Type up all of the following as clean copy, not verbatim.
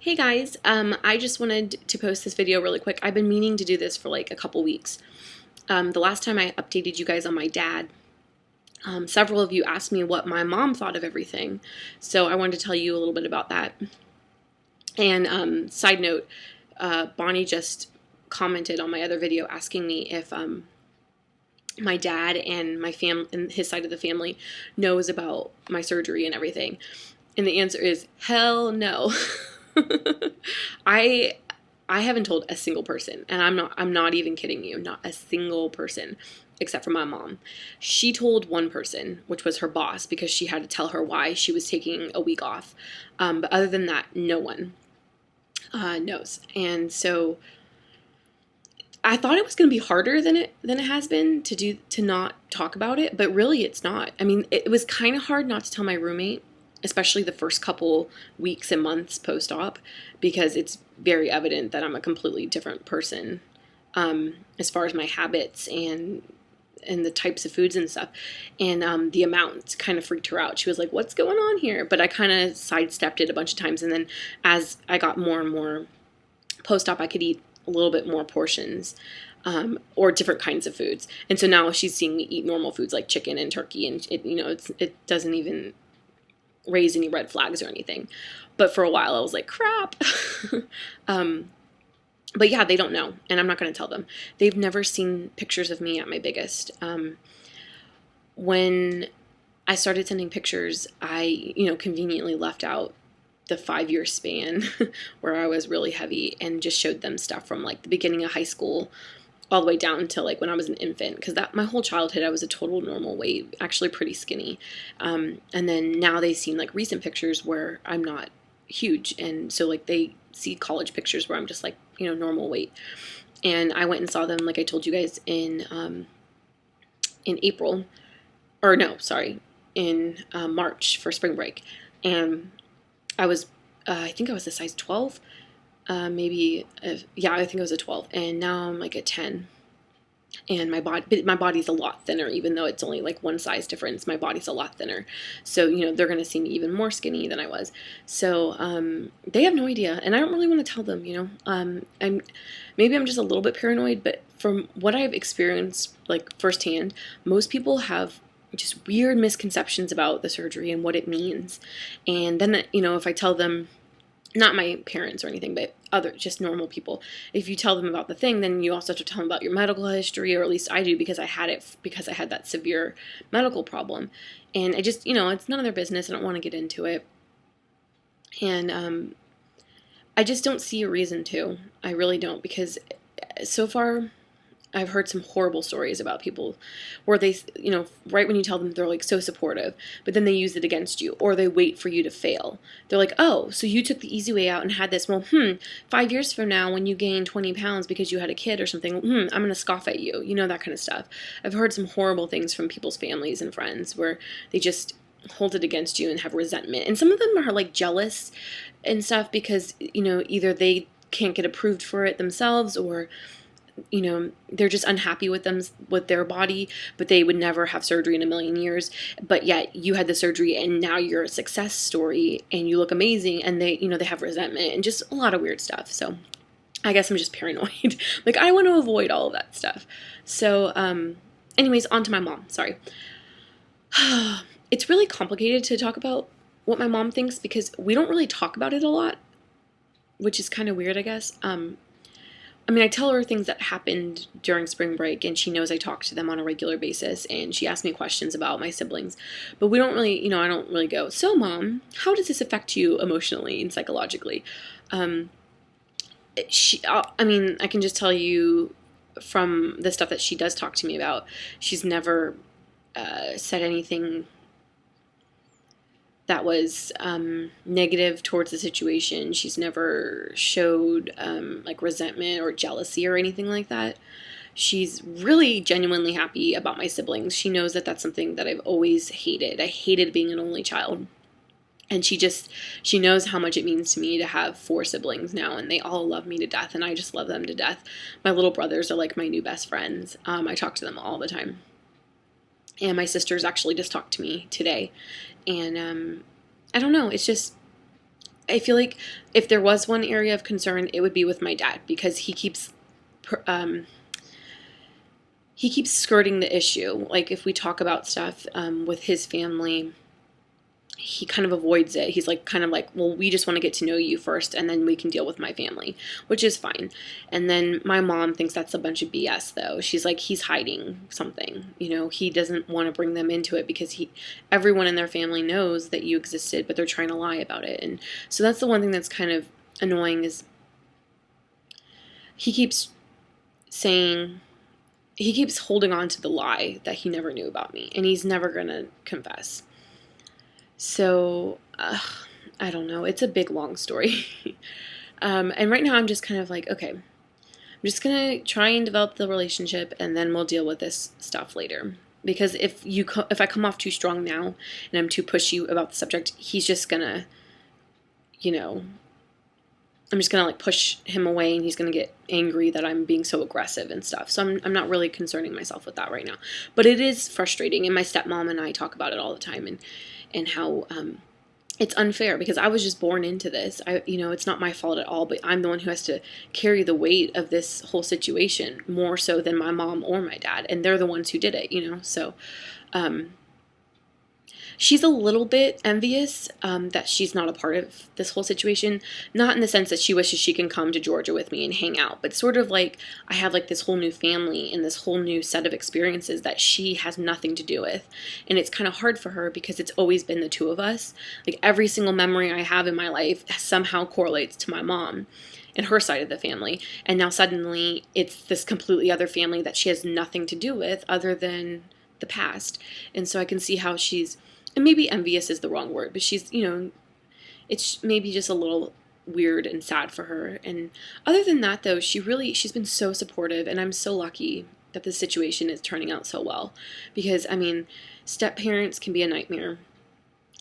Hey guys, I just wanted to post this video really quick. I've been meaning to do this for like a couple weeks. The last time I updated you guys on my dad, several of you asked me what my mom thought of everything. So I wanted to tell you a little bit about that. And side note, Bonnie just commented on my other video asking me if my dad and my family and his side of the family knows about my surgery and everything. And the answer is hell no. I haven't told a single person, and I'm not even kidding you, not a single person except for my mom. She told one person, which was her boss, because she had to tell her why she was taking a week off. But other than that, no one knows. And so I thought it was going to be harder than it has been to not talk about it, but really it's not. I mean, it was kind of hard not to tell my roommate, especially the first couple weeks and months post-op, because it's very evident that I'm a completely different person as far as my habits and the types of foods and stuff. And the amount kind of freaked her out. She was like, what's going on here? But I kind of sidestepped it a bunch of times. And then as I got more and more post-op, I could eat a little bit more portions or different kinds of foods. And so now she's seeing me eat normal foods like chicken and turkey, and it doesn't even raise any red flags or anything. But for a while I was like, crap. But yeah, they don't know, and I'm not going to tell them. They've never seen pictures of me at my biggest. When I started sending pictures, I conveniently left out the 5-year span where I was really heavy, and just showed them stuff from like the beginning of high school all the way down to like when I was an infant, because that my whole childhood I was a total normal weight, actually pretty skinny. And then now they've seen like recent pictures where I'm not huge, and so like they see college pictures where I'm just like normal weight. And I went and saw them, like I told you guys, in April, or no, sorry, in March for spring break, and I was I think I was a size 12. Maybe, yeah, I think it was a 12, and now I'm like a 10, and my body's a lot thinner, even though it's only like one size difference. My body's a lot thinner, so they're gonna see me even more skinny than I was. So they have no idea, and I don't really want to tell them. Maybe I'm just a little bit paranoid, but from what I've experienced like firsthand, most people have just weird misconceptions about the surgery and what it means. And then if I tell them, not my parents or anything, but other just normal people, if you tell them about the thing, then you also have to tell them about your medical history, or at least I do, because I had that severe medical problem. And I just it's none of their business. I don't want to get into it, and I just don't see a reason to. I really don't, because so far I've heard some horrible stories about people where they, right when you tell them, they're like so supportive, but then they use it against you, or they wait for you to fail. They're like, oh, so you took the easy way out and had this. Well, 5 years from now, when you gain 20 pounds because you had a kid or something, I'm going to scoff at you, that kind of stuff. I've heard some horrible things from people's families and friends where they just hold it against you and have resentment. And some of them are like jealous and stuff because, either they can't get approved for it themselves, or they're just unhappy with their body, but they would never have surgery in a million years. But yet you had the surgery and now you're a success story and you look amazing, and they have resentment and just a lot of weird stuff. So I guess I'm just paranoid. Like, I want to avoid all of that stuff. So anyways, on to my mom. Sorry. It's really complicated to talk about what my mom thinks, because we don't really talk about it a lot, which is kind of weird, I guess. I tell her things that happened during spring break, and she knows I talk to them on a regular basis, and she asks me questions about my siblings. But we don't really, I don't really go, so Mom, how does this affect you emotionally and psychologically? I can just tell you from the stuff that she does talk to me about, she's never said anything that was negative towards the situation. She's never showed like resentment or jealousy or anything like that. She's really genuinely happy about my siblings. She knows that that's something that I've always hated. I hated being an only child. And she knows how much it means to me to have 4 siblings now, and they all love me to death, and I just love them to death. My little brothers are like my new best friends. I talk to them all the time. And my sisters actually just talked to me today. And I don't know, it's just, I feel like if there was one area of concern, it would be with my dad, because he keeps skirting the issue. Like if we talk about stuff with his family, he kind of avoids it. He's like, kind of like, well, we just want to get to know you first, and then we can deal with my family, which is fine. And then my mom thinks that's a bunch of BS, though. She's like, he's hiding something. He doesn't want to bring them into it because everyone in their family knows that you existed, but they're trying to lie about it. And so that's the one thing that's kind of annoying, is he keeps holding on to the lie that he never knew about me, and he's never going to confess. So, I don't know. It's a big, long story. And right now I'm just kind of like, okay, I'm just going to try and develop the relationship, and then we'll deal with this stuff later. Because if I come off too strong now and I'm too pushy about the subject, he's just going to, I'm just going to like push him away, and he's going to get angry that I'm being so aggressive and stuff. So I'm not really concerning myself with that right now. But it is frustrating, and my stepmom and I talk about it all the time, and how it's unfair, because I was just born into this. It's not my fault at all, but I'm the one who has to carry the weight of this whole situation more so than my mom or my dad, and they're the ones who did it, So she's a little bit envious that she's not a part of this whole situation. Not in the sense that she wishes she can come to Georgia with me and hang out, but sort of like I have like this whole new family and this whole new set of experiences that she has nothing to do with. And it's kind of hard for her because it's always been the two of us. Like every single memory I have in my life somehow correlates to my mom and her side of the family. And now suddenly it's this completely other family that she has nothing to do with other than the past. And so I can see how and maybe envious is the wrong word, but she's, it's maybe just a little weird and sad for her. And other than that, though, she's been so supportive, and I'm so lucky that this situation is turning out so well. Because, step parents can be a nightmare.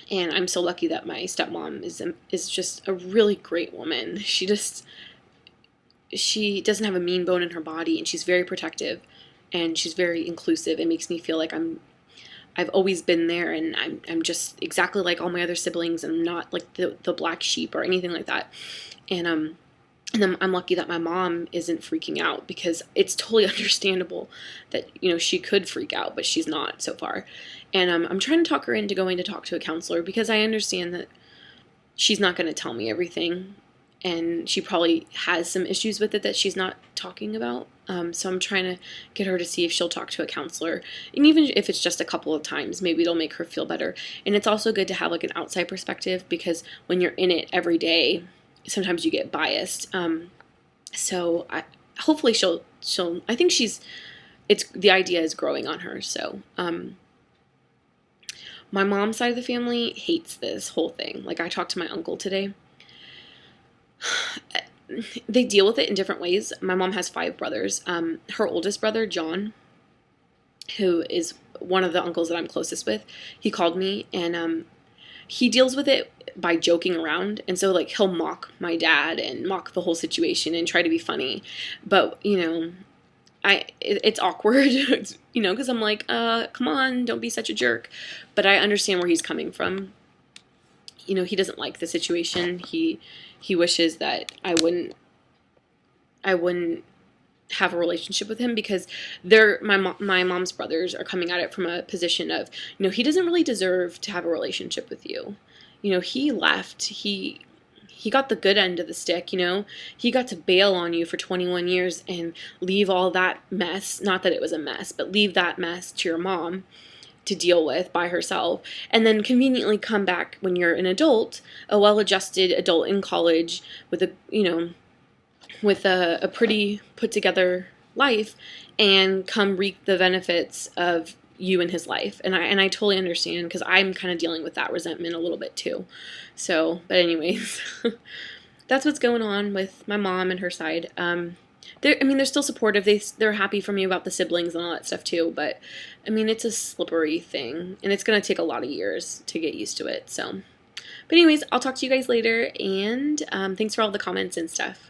And I'm so lucky that my stepmom is just a really great woman. She doesn't have a mean bone in her body, and she's very protective, and she's very inclusive. It makes me feel like I've always been there, and I'm just exactly like all my other siblings, and not like the black sheep or anything like that. And I'm lucky that my mom isn't freaking out, because it's totally understandable that she could freak out, but she's not so far. And I'm trying to talk her into going to talk to a counselor, because I understand that she's not going to tell me everything, and she probably has some issues with it that she's not talking about. So I'm trying to get her to see if she'll talk to a counselor. And even if it's just a couple of times, maybe it'll make her feel better. And it's also good to have like an outside perspective, because when you're in it every day, sometimes you get biased. So hopefully she'll, I think the idea is growing on her. So, my mom's side of the family hates this whole thing. Like I talked to my uncle today. They deal with it in different ways. My mom has 5 brothers. Her oldest brother, John, who is one of the uncles that I'm closest with, he called me, and he deals with it by joking around. And so like he'll mock my dad and mock the whole situation and try to be funny. But, it's awkward, because I'm like, come on, don't be such a jerk. But I understand where he's coming from. He doesn't like the situation. He wishes that I wouldn't have a relationship with him, because my mom's brothers are coming at it from a position of, he doesn't really deserve to have a relationship with you. He left. He got the good end of the stick, He got to bail on you for 21 years and leave all that mess, not that it was a mess, but leave that mess to your mom to deal with by herself, and then conveniently come back when you're an adult, a well-adjusted adult in college with a pretty put-together life, and come reap the benefits of you in his life. And I totally understand, because I'm kind of dealing with that resentment a little bit too. So, but anyways, that's what's going on with my mom and her side. They're still supportive. They're happy for me about the siblings and all that stuff too. But it's a slippery thing, and it's gonna take a lot of years to get used to it. So, but anyways, I'll talk to you guys later, and thanks for all the comments and stuff.